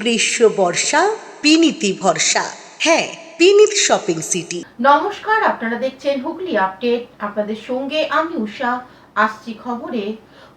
গ্রীষ্ম বর্ষা বিনীতি ভরসা। হ্যাঁ, বিনীত শপিং সিটি। নমস্কার, আপনারা দেখছেন হুগলি আপডেট। আপনাদের সঙ্গে আমি উষা। আসছি খবরে।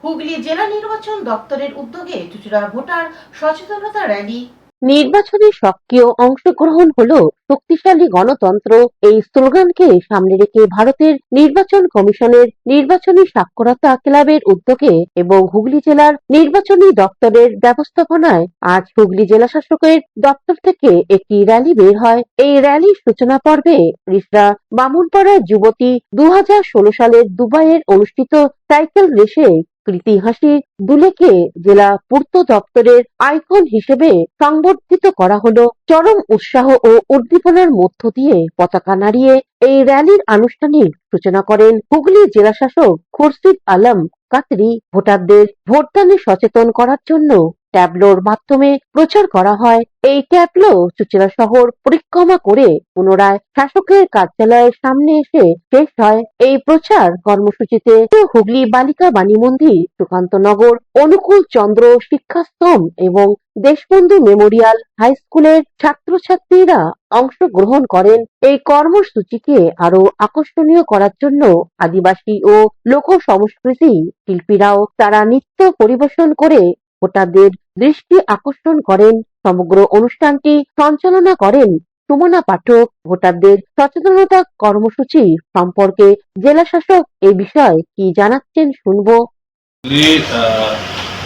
হুগলি জেলা নির্বাচন দপ্তরের উদ্যোগে চুঁচুড়া ভোটার সচেতনতা র্যালি। নির্বাচনে সক্রিয় অংশগ্রহণ হলো শক্তিশালী গণতন্ত্র, এই স্লোগানকে সামনে রেখে ভারতের নির্বাচন কমিশনের নির্বাচনী সাক্ষরতা ক্লাবের উদ্যোগে এবং হুগলি জেলার নির্বাচনী দপ্তরের ব্যবস্থাপনায় আজ হুগলি জেলা শাসকের দপ্তর থেকে একটি র্যালি বের হয়। এই র্যালির সূচনা পর্বে রিসরা বামুনপাড়ার যুবতী 2016 সালের দুবাইয়ের অনুষ্ঠিত সাইকেল রেসে কৃতি হাসি দুলেকে জেলা পূর্ত দপ্তরের আইকন হিসেবে সংবর্ধিত করা হলো। চরম উৎসাহ ও উদ্দীপনার মধ্য দিয়ে পতাকা নাড়িয়ে এই র্যালির আনুষ্ঠানিক সূচনা করেন হুগলি জেলা শাসক খুরশিদ আলম কাদরি। ভোটারদের ভোটদানে সচেতন করার জন্য ট্যাবলোর মাধ্যমে প্রচার করা হয়। এই ট্যাবলো চুঁচুড়া শহর পরিক্রমা করে পুনরায় শাসকের কার্যালয়ের সামনে এসে শেষ হয়। এই প্রচার কর্মসূচিতে হুগলি বালিকা বাণী মন্দির, সুকান্তনগর, অনুকূল চন্দ্র শিক্ষাশ্রম এবং দেশবন্ধু মেমোরিয়াল হাই স্কুলের ছাত্রছাত্রীরা অংশগ্রহণ করেন। এই কর্মসূচিকে আরো আকর্ষণীয় করার জন্য আদিবাসী ও লোক সংস্কৃতি শিল্পীরাও তারা নৃত্য পরিবেশন করে ভোটারদের দৃষ্টি আকর্ষণ করেন। সমগ্র অনুষ্ঠানটি সঞ্চালনা করেন সুমনা পাঠক। ভোটারদের সচেতনতা কর্মসূচি সম্পর্কে জেলা শাসক এই বিষয়ে কি জানাচ্ছেন শুনবো।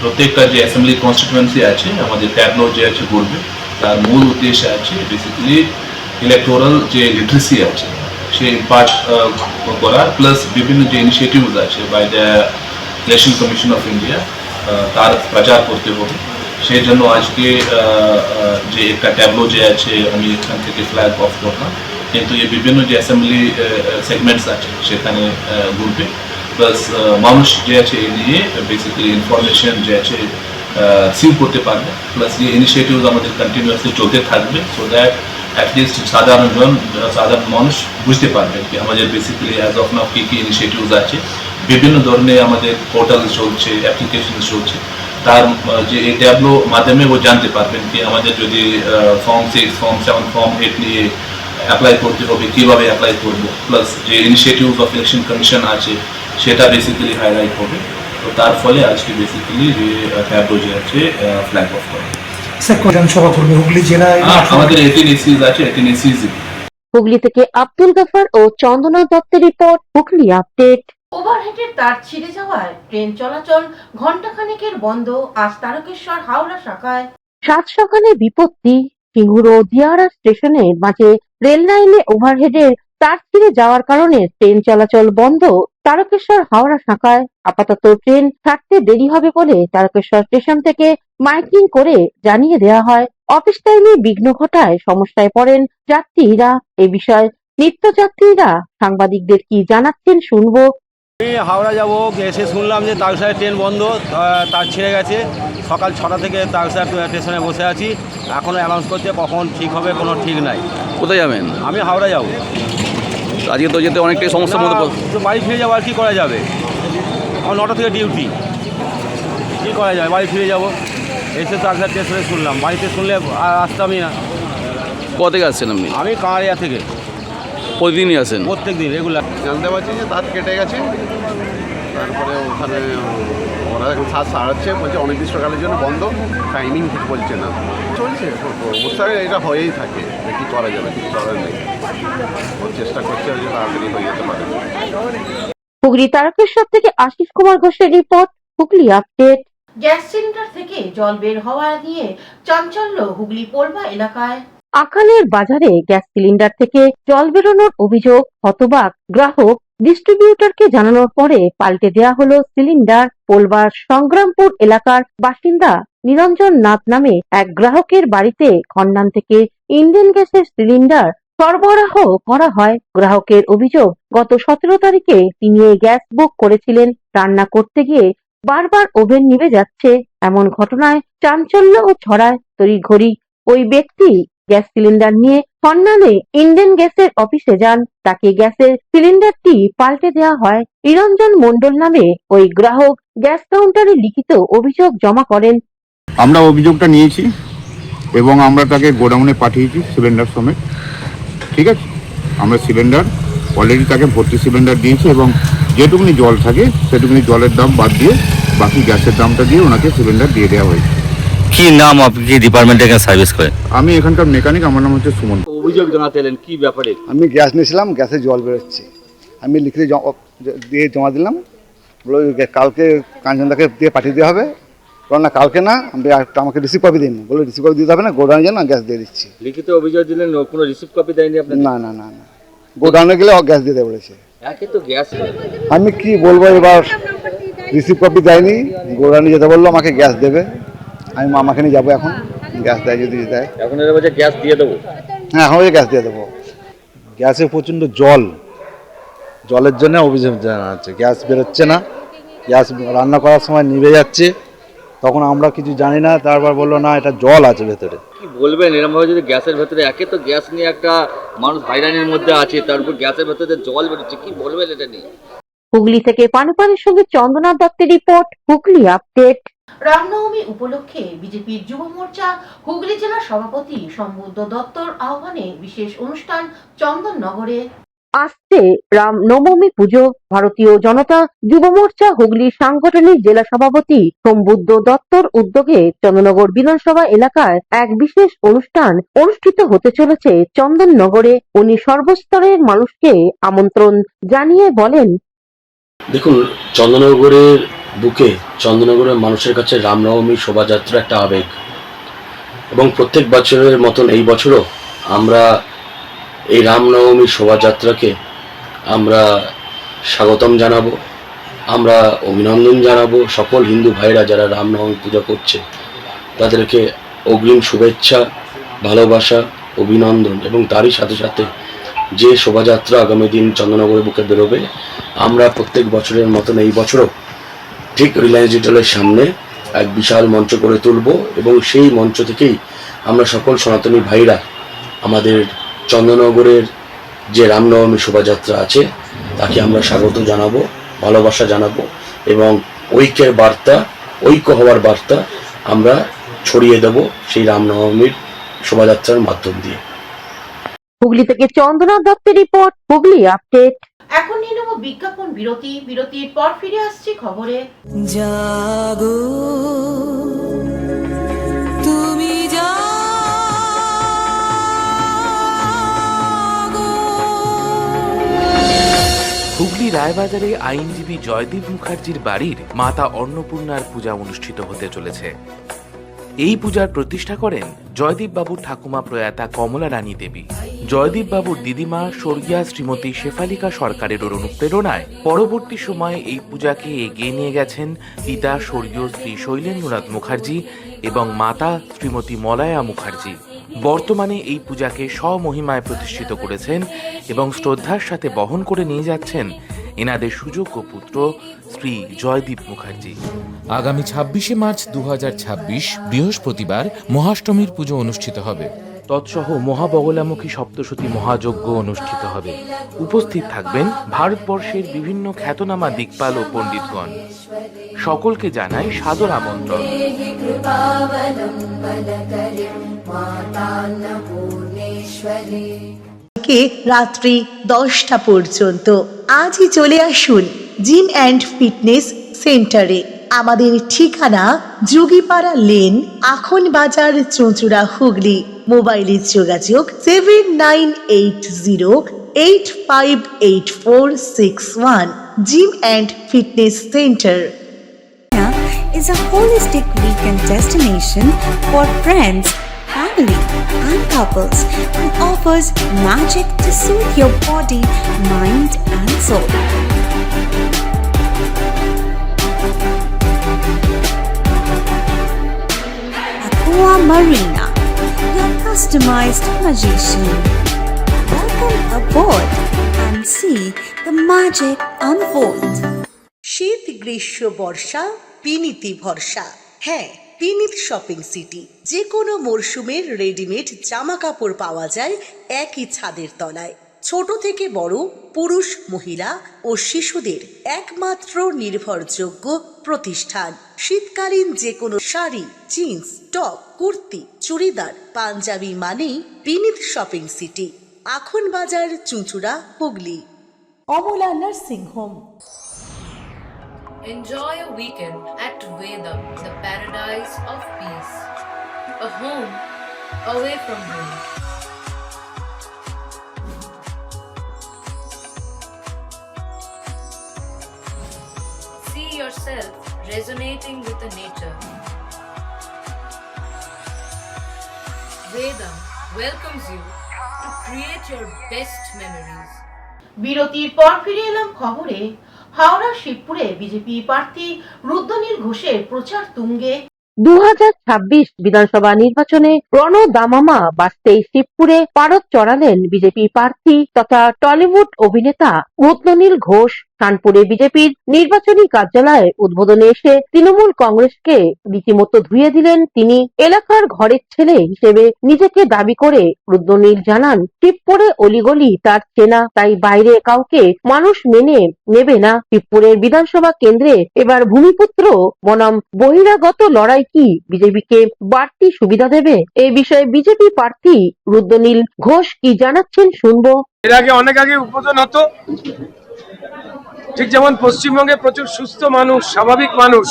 প্রত্যেকটা যে অ্যাসেম্বলি কনস্টিটুয়েন্সি আছে আমাদের ট্যাবলো যে আছে করবে, তার মূল উদ্দেশ্য আছে বেসিক্যালি ইলেকটোরাল যে লিটারেসি আছে সেই পার্ট করার, প্লাস বিভিন্ন যে ইনিশিয়েটিভস আছে by the election commission of India তার প্রচার করতে হবে। সেই জন্য আজকে যে একটা ট্যাবলো যে আছে আমি এখান থেকে ফ্ল্যাগ অফ করলাম, কিন্তু এই বিভিন্ন যে অ্যাসেম্বলি সেগমেন্টস আছে সেখানে ঘুরবে, প্লাস মানুষ যে আছে এই নিয়ে বেসিক্যালি ইনফরমেশন যে আছে সিভ করতে পারবে, প্লাস যে ইনিশিয়েটিভস আমাদের কন্টিনিউয়াসলি চলতে থাকবে, সো দ্যাট অ্যাটলিস্ট সাধারণ মানুষ বুঝতে পারবে কি আমাদের বেসিক্যালি অ্যাজ অফ নাও কী কী ইনিশিয়েটিভস আছে। বিভিন্ন ধরনের আমাদের পোর্টাল চলছে, অ্যাপ্লিকেশন চলছে, তার যে এই ট্যাবলো মাধ্যমে ও জানতে পারবেন কি আমাদের যদি ফর্ম 6, ফর্ম 7, ফর্ম 8 নিয়ে অ্যাপ্লাই করতে হবে, কীভাবে অ্যাপ্লাই করবো, প্লাস যে ইনিশিয়েটিভস অফ ইলেকশন কমিশন আছে সেটা বেসিক্যালি হাইলাইট হবে। তো তার ফলে আজকে বেসিক্যালি যে ট্যাবলো যে আছে ফ্ল্যাগ অফ করা। হুগলি জেলায় আমাদের 18 এসিজ আছে, 18 এসিজ। হুগলি থেকে আব্দুল গাফার ও চন্দনা দত্তের রিপোর্ট, হুগলি আপডেট। ওভারহেডের তার ছিঁড়ে যাওয়ায় ট্রেন চলাচল ঘণ্টাখানেকের বন্ধ আজ তারকেশ্বর হাওড়া শাখায়। সাত সকালে বিপত্তি, সিঙ্গুর ও দিয়ারা স্টেশনের মাঝে রেল লাইনে ওভারহেডের তার ছিঁড়ে যাওয়ার কারণে ট্রেন চলাচল বন্ধ তারকেশ্বর হাওড়া শাখায়। আপাতত ট্রেন ছাড়তে দেরি হবে বলে তারকেশ্বর স্টেশন থেকে মাইকিং করে জানিয়ে দেওয়া হয়। অফিস টাইমে বিঘ্ন ঘটায় সমস্যায় পড়েন যাত্রীরা। এ বিষয়ে নিত্যযাত্রীরা সাংবাদিকদের কি জানাচ্ছেন শুনবো। আমি হাওড়া যাবো, এসে শুনলাম যে তারকেশ্বর ট্রেন বন্ধ, তার ছিঁড়ে গেছে। সকাল 6টা থেকে তারকেশ্বর স্টেশনে বসে আছি, এখনও অ্যানাউন্স করছে, কখন ঠিক হবে কোনো ঠিক নাই। কোথায় যাবেন? আমি হাওড়া যাবো। আজকে তো যেতে অনেকটাই সমস্যার মধ্যে তো বাড়ি ফিরে যাবো, আর কী করা যাবে? আমার 9টা থেকে ডিউটি, কী করা যাবে? বাড়ি ফিরে যাবো। এসে তারকেশ্বর স্টেশনে শুনলাম, বাড়িতে শুনলে আর আসতামই না। কোথা থেকে আসছেন আপনি? আমি কাঁড়িয়া থেকে। প্রতিদিনই আসেন? প্রত্যেক দিন রেগুলার। জানতে পারছি যে তার কেটে গেছে, তারপরে ওখানে ওরা এখন শ্বাস সারাচ্ছে, বলছে অনির্দিষ্টকালের জন্য বন্ধ, টাইমিং ঠিক বলছে না। চলছে অবস্থায়, এটা হয়েই থাকে, কী করা যাবে, কিছু করার নেই। ওর চেষ্টা করছে যে তাড়াতাড়ি হয়ে যেতে পারে। হুগলি তারকেশ্বর থেকে আশিস কুমার ঘোষের report, Hooghly update. Gas cylinder থেকে জল বের হওয়া নিয়ে চাঞ্চল্য হুগলি পোলবা এলাকায়। আখানের বাজারে গ্যাস সিলিন্ডার থেকে জল বেরোনোর অভিযোগ, হতবাক গ্রাহক। ডিস্ট্রিবিউটরকে জানানোর পরে পাল্টে দেওয়া হলো সিলিন্ডার। পোলবার সংগ্রামপুর এলাকার বাসিন্দা নিরঞ্জন নাথ নামে এক গ্রাহকের বাড়িতে খন্ডান থেকে ইন্ডেন গ্যাসের সিলিন্ডার সরবরাহ করা হয়। গ্রাহকের অভিযোগ, গত 17 তারিখে তিনি এই গ্যাস বুক করেছিলেন। রান্না করতে গিয়ে বারবার ওভেন নিভে যাচ্ছে। এমন ঘটনায় চাঞ্চল্য ও ছড়ায়। তড়িঘড়ি ওই ব্যক্তি গ্যাস সিলিন্ডার নিয়ে খন্ডানে ইন্ডেন গ্যাসের অফিসে যান। তাকে গ্যাসের সিলিন্ডারটি পাল্টে দেওয়া হয়। নিরঞ্জন মণ্ডল নামে ওই গ্রাহক গ্যাস কাউন্টারে লিখিত অভিযোগ জমা করেন। আমরা অভিযোগটা নিয়েছি, এবং আমরা তাকে গোডাউনে পাঠিয়েছি সিলিন্ডার সমেত। ঠিক আছে, আমরা সিলিন্ডার অলরেডি তাকে ভর্তি সিলিন্ডার দিয়েছি এবং যেটুকুনি জল থাকে সেটুকুনি জলের দাম বাদ দিয়ে বাকি গ্যাসের দামটা দিয়ে ওনাকে সিলিন্ডার দিয়ে দেওয়া হয়েছে। কি নাম, আপনি কি ডিপার্টমেন্টে সার্ভিস করেন? আমি এখানকার মেকানিক, আমার নাম হচ্ছে সুমন। অভিযোগ জানাতে এলেন কি ব্যাপারে? আমি গ্যাস নিয়েছিলাম, গ্যাসে জল বেরোচ্ছে, আমি লিখে দিয়ে জমা দিলাম, বলো কালকে কাঞ্চনদাকে দিয়ে পাঠিয়ে দেওয়া হবে। বলো না কালকে না, আমাকে রিসিভ কপি দিন, বলো রিসিভ কপি দিতে হবে না, গোডাউনে যান, গ্যাস দিয়ে দিচ্ছি। লিখিত অভিযোগ দিলেন, কোনো রিসিভ কপি দেয়নি আপনার? না না না না, গোডাউনে গেলে গ্যাস দিতে বলেছে। একে তো গ্যাস আমি কি বলবো, এবার রিসিভ কপি দেয়নি, গোডাউনে যেতে বললো, আমাকে গ্যাস দেবে, আমি মামাকে নিয়ে যাবো এখন, গ্যাস দেয় যদি দেয়। এখন এর বলছে গ্যাস দিয়ে দেবো? হ্যাঁ, এখন গ্যাস দিয়ে দেবো। গ্যাসে প্রচণ্ড জলের জন্য অভিযোগ জানাচ্ছে, গ্যাস বেরোচ্ছে না, গ্যাস রান্না করার সময় নিভে যাচ্ছে, তখন আমরা কিছু জানি না, তারপর বললো না এটা জল আছে ভেতরে। কি বলবেন এরকমভাবে যদি গ্যাসের ভেতরে, একে তো গ্যাস নিয়ে একটা মানুষ হয়রানির মধ্যে আছে, তারপর গ্যাসের ভেতরে জল বেরোচ্ছে, কি বলবেন এটা নিয়ে? হুগলি থেকে পানুপানের সঙ্গে চন্দনা দত্তের রিপোর্ট, হুগলি আপডেট। রামনবমী উপলক্ষে বিজেপির যুব মোর্চা হুগলি জেলার সভাপতি সম্বুদ্ধ দত্তর আহ্বানে বিশেষ অনুষ্ঠান চন্দননগরে। আসছে রামনবমী পুজো। ভারতীয় জনতা যুব মোর্চা হুগলি সাংগঠনিক জেলা সভাপতি সম্বুদ্ধ দত্তর উদ্যোগে চন্দননগর বিধানসভা এলাকায় এক বিশেষ অনুষ্ঠান অনুষ্ঠিত হতে চলেছে চন্দননগরে। উনি সর্বস্তরের মানুষকে আমন্ত্রণ জানিয়ে বলেন, দেখুন, চন্দননগরের বুকে, চন্দননগরের মানুষের কাছে রামনবমী শোভাযাত্রা একটা আবেগ, এবং প্রত্যেক বছরের মতন এই বছরও আমরা এই রামনবমী শোভাযাত্রাকে আমরা স্বাগতম জানাবো, আমরা অভিনন্দন জানাবো। সকল হিন্দু ভাইরা যারা রামনবমী পূজা করছে তাদেরকে অগ্রিম শুভেচ্ছা, ভালোবাসা, অভিনন্দন, এবং তারই সাথে সাথে যে শোভাযাত্রা আগামী দিন চন্দননগরের বুকে বেরোবে, আমরা প্রত্যেক বছরের মতন এই বছরও ঠিক রিলায়েন্স ডিজিটালের সামনে এক বিশাল মঞ্চ করে তুলব, এবং সেই মঞ্চ থেকেই আমরা সকল সনাতনী ভাইরা আমাদের চন্দননগরের যে রামনবমী শোভাযাত্রা আছে তাকে আমরা স্বাগত জানাবো, ভালোবাসা জানাবো, এবং ঐক্যের বার্তা, ঐক্য হওয়ার বার্তা আমরা ছড়িয়ে দেব সেই রামনবমীর শোভাযাত্রার মাধ্যম দিয়ে। হুগলি থেকে চন্দনা দত্তের রিপোর্ট, হুগলি আপডেট। এখন নিয়ে নেব বিজ্ঞাপন বিরতি। বিরতির পর ফিরে আসছি খবরে। জাগো তুমি হুগলি রায়বাজারে আইনজীবী জয়দীপ মুখার্জির বাড়ির মাতা অন্নপূর্ণার পূজা অনুষ্ঠিত হতে চলেছে। এই পূজার প্রতিষ্ঠা করেন জয়দীপ বাবুর ঠাকুমা প্রয়াতা কমলা রানী দেবী। জয়দীপ বাবুর দিদিমা স্বর্গীয়া শ্রীমতী শেফালিকা সরকারের অনুপ্রেরণায় পরবর্তী সময়ে এই পূজাকে এগিয়ে নিয়ে গেছেন পিতা স্বর্গীয় শ্রী শৈলেন্দ্রনাথ মুখার্জি এবং মাতা শ্রীমতী মলয়া মুখার্জি। বর্তমানে এই পূজাকে স্বমহিমায় প্রতিষ্ঠিত করেছেন এবং শ্রদ্ধার সাথে বহন করে নিয়ে যাচ্ছেন এনাদের সুযোগ্য পুত্র শ্রী জয়দীপ মুখার্জি। আগামী ২৬শে মার্চ ২০২৬ বৃহস্পতিবার মহাষ্টমীর পুজো অনুষ্ঠিত হবে। তৎসহ মহাবগলামুখী সপ্তশতী মহাযজ্ঞ অনুষ্ঠিত হবে। উপস্থিত থাকবেন ভারতবর্ষের বিভিন্ন খ্যাতনামা দিকপাল ও পণ্ডিতগণ। সকলকে জানাই সাদর আমন্ত্রণ। রাত্রি 10টা পর্যন্ত আজই চলে আসুন জিম অ্যান্ড ফিটনেস সেন্টারে। আমাদের ঠিকানা যোগীপাড়া লেন, আখন বাজার, চুঁচুড়া, হুগলি। মোবাইলের যোগাযোগ 7980858461। Gym and fitness centre is a holistic weekend destination for friends, family and couples and offers magic to soothe your body, mind and soul. Aqua Marina, your customized magician. Welcome aboard and see the magic unfold. শীত, গ্রীষ্ম, বর্ষা, পিনিতি ভরসা। হ্যাঁ, পিনিত shopping city. যে কোনো মরশুমের readymade জামা কাপড় পাওয়া যায় একই ছাদের তলায়। ছোট থেকে বড়, পুরুষ, মহিলা ও শিশুদের একমাত্র নির্ভরযোগ্য প্রতিষ্ঠান। শীতকালীন যে কোনো শাড়ি, জিন্স, টপ, কুর্তি, চুড়িদার, পাঞ্জাবি মানেই বিনীত শপিং সিটি, আখন বাজার, চুঁচুড়া, Hooghly. Amala nursing home. Enjoy a weekend at Vedam, the paradise of peace. A home away from home. See yourself resonating with the nature. Vedam welcomes you to create your best memories. বিরতির পর ফিরে এলাম খবরে। Howrah শিবপুরে BJP প্রার্থী রুদ্রনীল ঘোষের প্রচার তুঙ্গে। 2026 বিধানসভা নির্বাচনে রণদামামা বাজতেই শিবপুরে পারদ চড়ালেন বিজেপি প্রার্থী তথা টলিউড অভিনেতা রুদ্রনীল ঘোষ। কানপুরে বিজেপির নির্বাচনী কার্যালয়ে উদ্বোধনে এসে তৃণমূল কংগ্রেসকে রীতিমতো ধুয়ে দিলেন তিনি। এলাকার ঘরের ছেলে হিসেবে নিজেকে দাবি করে রুদ্রনীল জানান, শিবপুরে অলিগলি তার চেনা, তাই বাইরে কাউকে মানুষ মেনে নেবে না। শিবপুরের বিধানসভা কেন্দ্রে এবার ভূমিপুত্র বনাম বহিরাগত লড়াই কি বিজেপিকে বাড়তি সুবিধা দেবে? এই বিষয়ে বিজেপি প্রার্থী রুদ্রনীল ঘোষ কি জানাচ্ছেন শুনবো। এর আগে অনেক আগে উদ্বোধন হতো, ঠিক যেমন পশ্চিমবঙ্গে প্রচুর সুস্থ মানুষ, স্বাভাবিক মানুষ,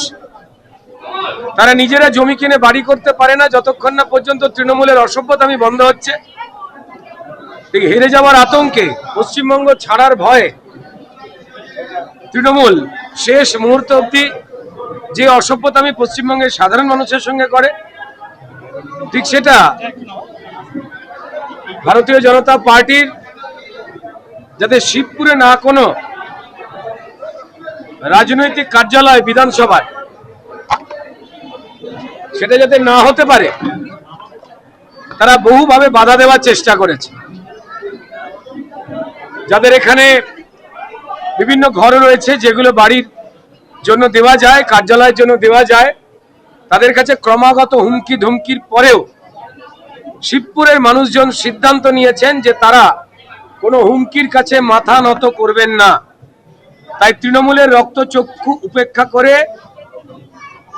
তারা নিজেরা জমি কিনে বাড়ি করতে পারে না যতক্ষণ না পর্যন্ত তৃণমূলের অসভ্যতামি বন্ধ হচ্ছে। ঠিক হেরে যাওয়ার আতঙ্কে, পশ্চিমবঙ্গ ছাড়ার ভয়ে তৃণমূল শেষ মুহূর্ত অব্দি যে অসভ্যতামি পশ্চিমবঙ্গের সাধারণ মানুষের সঙ্গে করে, ঠিক সেটা ভারতীয় জনতা পার্টির যাতে শিবপুরে না কোনো রাজনৈতিক কার্যালয় বিধানসভায় সেটা যাতে না হতে পারে, তারা বহুভাবে বাধা দেওয়ার চেষ্টা করেছে। যাদের এখানে বিভিন্ন ঘর রয়েছে যেগুলো বাড়ির জন্য দেওয়া যায়, কার্যালয়ের জন্য দেওয়া যায়, তাদের কাছে ক্রমাগত হুমকি ধমকির পরেও শিবপুরের মানুষজন সিদ্ধান্ত নিয়েছেন যে তারা কোনো হুমকির কাছে মাথা নত করবেন না। তাই তৃণমূলের রক্তচক্ষু উপেক্ষা করে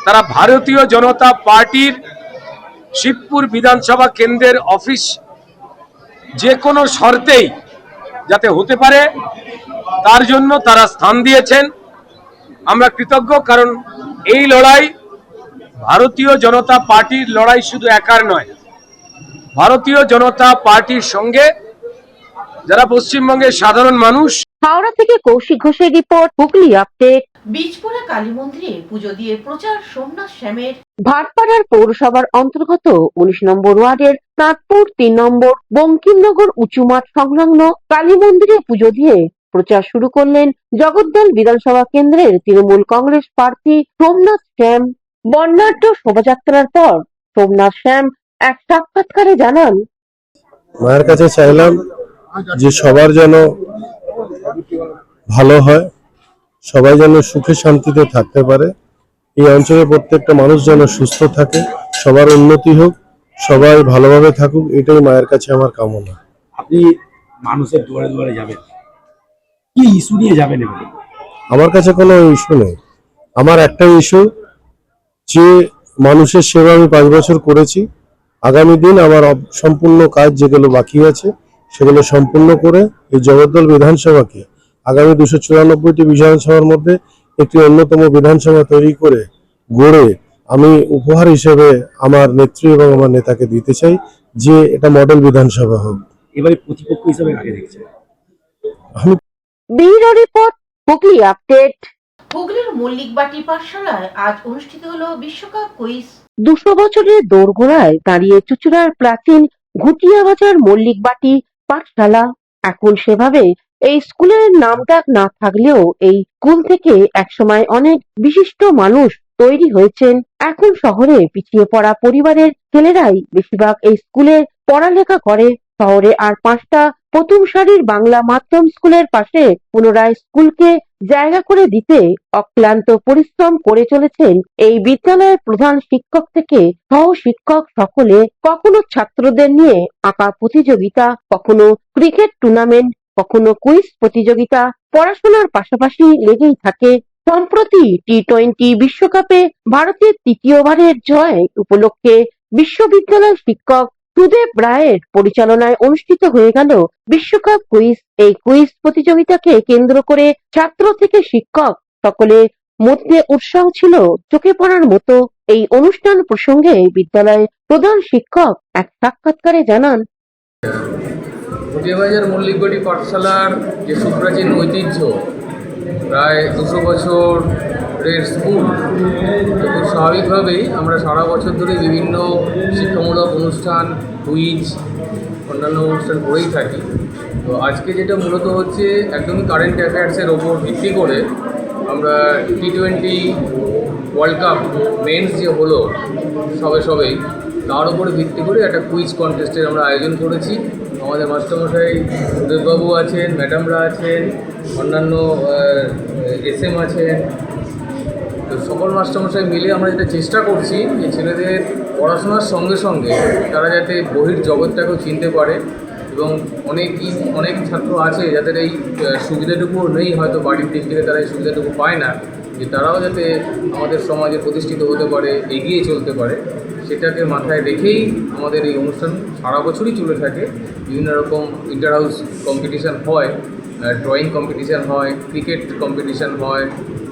তারা ভারতীয় জনতা পার্টির শিবপুর বিধানসভা কেন্দ্রের অফিস যে কোনো শর্তেই যাতে হতে পারে তার জন্য তারা স্থান দিয়েছেন। আমরা কৃতজ্ঞ, কারণ এই লড়াই ভারতীয় জনতা পার্টির লড়াই শুধু একার নয়। ভারতীয় জনতা পার্টির সঙ্গে যারা পশ্চিমবঙ্গের সাধারণ মানুষ। হাওড়া থেকে কৌশিক ঘোষের রিপোর্ট, হুগলি আপডেট। বীজপুরা কালী মন্দিরে পুজো দিয়ে প্রচার সোমনাথ শ্যামের। ভাটপাড়ার পৌরসভার অন্তর্গত 19 নম্বর ওয়ার্ডের তাঁতপুর 3 নম্বর বঙ্কিমনগর উঁচু মাঠ সংলগ্ন কালী মন্দিরে পুজো দিয়ে প্রচার শুরু করলেন জগদ্দল বিধানসভা কেন্দ্রের তৃণমূল কংগ্রেস প্রার্থী সোমনাথ শ্যাম। বর্ণাঢ্য শোভাযাত্রার পর সোমনাথ শ্যাম এক সাক্ষাৎকারে জানান, মায়ের কাছে চাইলাম যে সবার যেন ভালো হয়, সবাই যেন সুখে শান্তিতে থাকতে পারে, এই অঞ্চলের প্রত্যেকটা মানুষ যেন সুস্থ থাকে, সবার উন্নতি হোক, সবাই ভালোভাবে থাকুক, এটাই মায়ের কাছে আমার কামনা। আপনি মানুষের দুয়ারে দুয়ারে যাবেন, কি ইস্যু নিয়ে যাবেন? আমার কাছে কোনো ইস্যু নেই, আমার একটাই ইস্যু যে মানুষের সেবা আমি 5 বছর করেছি। আগামী দিন আমার সম্পূর্ণ কাজ যেগুলো বাকি আছে সেগুলো সম্পূর্ণ করে এই জগদ্দল বিধানসভাকে আগামী 294টি বিধানসভার মধ্যে একটি অন্যতম বিধানসভা তৈরি করে গড়ে আমি উপহার হিসেবে আমার নেত্রী এবং আমার নেতাকে দিতে চাই যে এটা মডেল বিধানসভা হোক। এবারে প্রতিপক্ষ হিসেবে কাকে দেখছেন? Bureau report, Hooghly update. হুগলির মল্লিকবাটি পাঠশালায় আজ অনুষ্ঠিত হলো বিশ্বকাপ কুইজ। 200 বছরের দোরগোড়ায় দাঁড়িয়ে চুঁচুড়ার প্রাচীন ঘুটিয়াবাজার মল্লিকবাটি পাঠশালা। এখন সেভাবে এই স্কুলের নামডাক না থাকলেও এই স্কুল থেকে একসময় অনেক বিশিষ্ট মানুষ তৈরি হয়েছেন। এখন শহরে পিছিয়ে পড়া পরিবারের ছেলেরাই বেশিরভাগ এই স্কুলে পড়ালেখা করে। শহরে আর 5টা প্রথম সারির বাংলা মাধ্যম স্কুলের পাশে পুনরায় স্কুলকে জায়গা করে দিতে অক্লান্ত পরিশ্রম করে চলেছেন এই বিদ্যালয়ের প্রধান শিক্ষক থেকে সহ শিক্ষক সকলে। কখনো ছাত্রদের নিয়ে আঁকা প্রতিযোগিতা, কখনো ক্রিকেট টুর্নামেন্ট, কখনো কুইজ প্রতিযোগিতা, পড়াশোনার পাশাপাশি লেগেই থাকে সম্প্রতি টি-20 বিশ্বকাপে ভারতের তৃতীয়বারের জয় উপলক্ষে বিশ্ববিদ্যালয় শিক্ষক সুদেব রায়ের পরিচালনায় অনুষ্ঠিত হয়ে গেল বিশ্বকাপ কুইজ। এই কুইজ প্রতিযোগিতাকে কেন্দ্র করে ছাত্র থেকে শিক্ষক সকলের মধ্যে উৎসাহ ছিল চোখে পড়ার মতো। এই অনুষ্ঠান প্রসঙ্গে বিদ্যালয়ের প্রধান শিক্ষক এক সাক্ষাৎকারে জানান, পুটিয়াবাজার মল্লিকগড়ি পাঠশালার যে সুপ্রাচীন ঐতিহ্য, প্রায় 200 বছরের স্কুল, খুব স্বাভাবিকভাবেই আমরা সারা বছর ধরে বিভিন্ন শিক্ষামূলক অনুষ্ঠান, কুইজ, অন্যান্য অনুষ্ঠান করেই থাকি। তো আজকে যেটা মূলত হচ্ছে একদমই কারেন্ট অ্যাফেয়ার্সের ওপর ভিত্তি করে আমরা টি-20 ওয়ার্ল্ড কাপ মেন্স যে হলো সবেই, তার উপরে ভিত্তি করে একটা কুইজ কন্টেস্টের আমরা আয়োজন করেছি। আমাদের মাস্টারমশাই সুদেববাবু আছেন, ম্যাডামরা আছেন, অন্যান্য SM আছেন। তো সকল মাস্টারমশাই মিলে আমরা যেটা চেষ্টা করছি যে ছেলেদের পড়াশোনার সঙ্গে সঙ্গে তারা যাতে বহির জগৎটাকেও চিনতে পারে, এবং অনেক ছাত্র আছে যাদের এই সুবিধাটুকুও নেই, হয়তো বাড়ির দিক থেকে তারা এই সুবিধাটুকু পায় না, যে তারাও যাতে আমাদের সমাজে প্রতিষ্ঠিত হতে পারে, এগিয়ে চলতে পারে, সেটাকে মাথায় রেখেই আমাদের এই অনুষ্ঠান সারা বছরই চলে থাকে। বিভিন্ন রকম ইন্টার হাউস কম্পিটিশান হয়, ড্রয়িং কম্পিটিশান হয়, ক্রিকেট কম্পিটিশান হয়।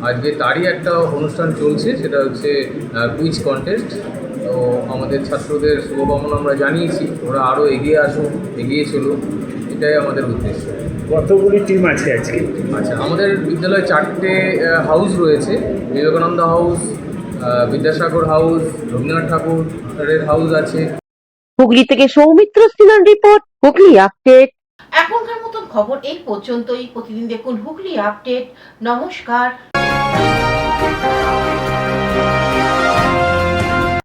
আজকে তারই একটা অনুষ্ঠান চলছে, সেটা হচ্ছে কুইজ কন্টেস্ট। তো আমাদের ছাত্রদের শুভকামনা আমরা জানিয়েছি, ওরা আরও এগিয়ে আসুক, এগিয়ে চলুক, এটাই আমাদের উদ্দেশ্য। কতগুলি টিম আছে আজকে? আচ্ছা, আমাদের বিদ্যালয়ে 4টে হাউস রয়েছে। বিবেকানন্দ হাউস, বিদ্যাসাগর হাউস, রবীন্দ্রনাথ ঠাকুরের হাউস আছে। হুগলি থেকে সৌমিত্র সিনহার রিপোর্ট, হুগলি আপডেট। এখনকার মতন খবর এই পর্যন্তই। প্রতিদিন দেখুন হুগলি আপডেট। নমস্কার।